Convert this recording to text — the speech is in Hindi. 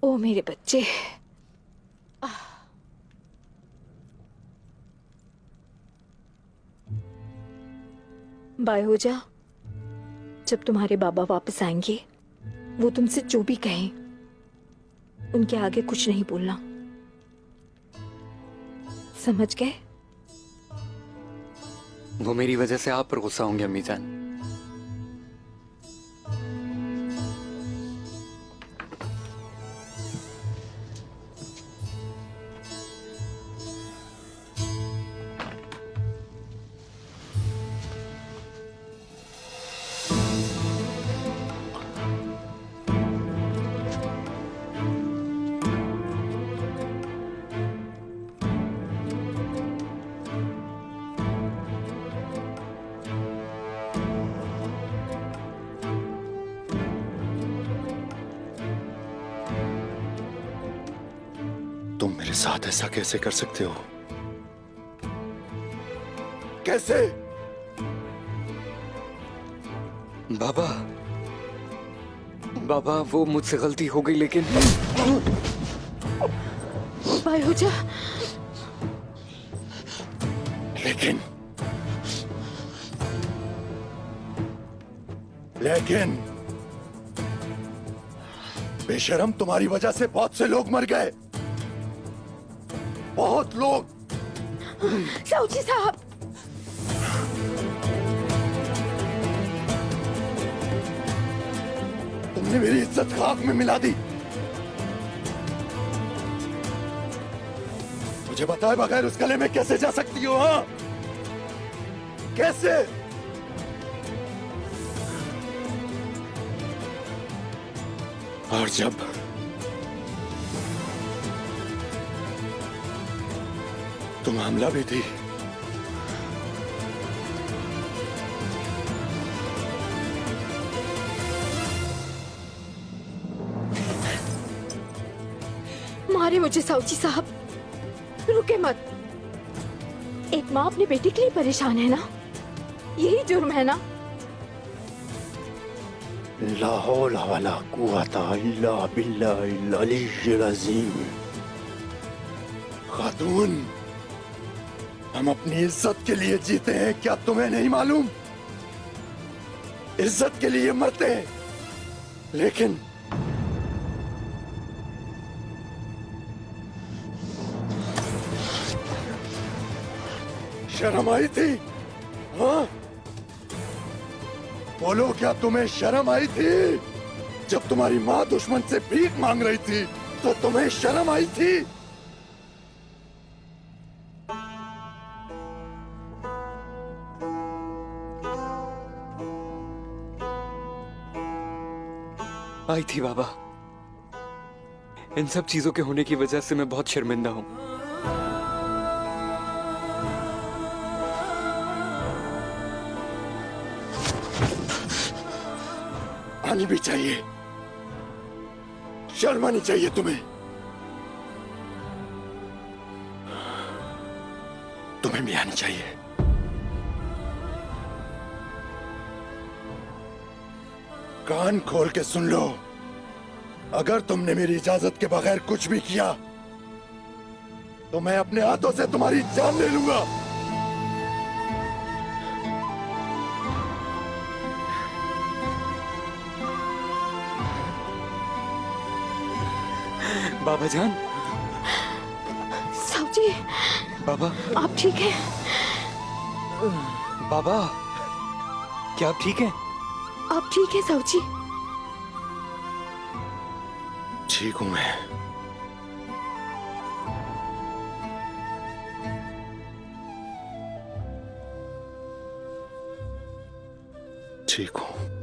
ओ मेरे बच्चे। बाय हो जा। जब तुम्हारे बाबा वापस आएंगे वो तुमसे जो भी कहें उनके आगे कुछ नहीं बोलना, समझ गए? वो मेरी वजह से आप पर गुस्सा होंगे अम्मी जान। तुम मेरे साथ ऐसा कैसे कर सकते हो? कैसे? बाबा, बाबा वो मुझसे गलती हो गई, लेकिन बाय हो जा। लेकिन लेकिन बेशरम, तुम्हारी वजह से बहुत से लोग मर गए, बहुत लोग। साऊजी साहब, तुमने मेरी इज्जत खाक में मिला दी। मुझे बताए बगैर उस गले में कैसे जा सकती हो? हाँ, कैसे? और जब तुम हमला भी थी, मारे मुझे साऊजी साहब, रुके मत। एक माँ अपने बेटे के लिए परेशान है ना, यही जुर्म है ना? ला हौला वला कुव्वता इल्ला बिल्लाहिल अलीय्यिल अज़ीम। खातून, हम अपनी इज्जत के लिए जीते हैं, क्या तुम्हें नहीं मालूम? इज्जत के लिए मरते हैं, लेकिन शर्म आई थी? हाँ, बोलो, क्या तुम्हें शर्म आई थी? जब तुम्हारी माँ दुश्मन से भीख मांग रही थी तो तुम्हें शर्म आई थी? आई थी बाबा। इन सब चीजों के होने की वजह से मैं बहुत शर्मिंदा हूं। आनी भी चाहिए, शर्म आनी चाहिए तुम्हें। तुम्हें भी आनी चाहिए। कान खोल के सुन लो, अगर तुमने मेरी इजाजत के बगैर कुछ भी किया तो मैं अपने हाथों से तुम्हारी जान ले लूंगा। बाबा जान। साऊजी, बाबा, आप ठीक हैं? बाबा, क्या आप ठीक हैं? आप ठीक हैं साऊजी? ठीक हूं मैं। ठीक हूं।